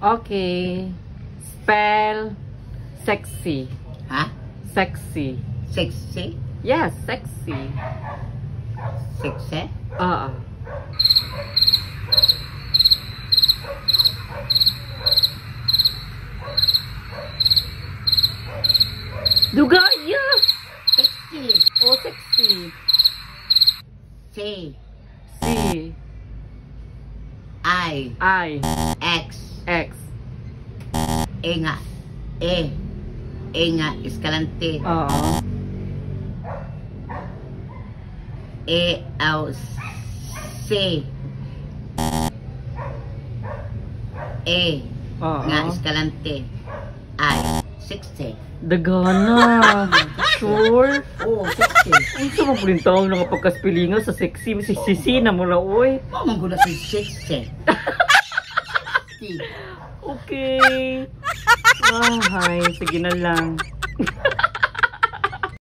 Okay. Spell sexy. Ha? Sexy. Sexy? Yes, sexy. Sexy? Oo. Dugaya! Sexy. Oh, sexy. C. C. I. X. X. E nga. E. E nga. Escalante. Oo. E. C. E. Oo. Nga. Escalante. I. 60. Dagana. Sure. Oh, 60. Ang sama po rin taong nakapagkaspilingaw sa sexy. Sisi na mo na, uy. Mamang ko na si 60. Okay. Ay, sige na lang.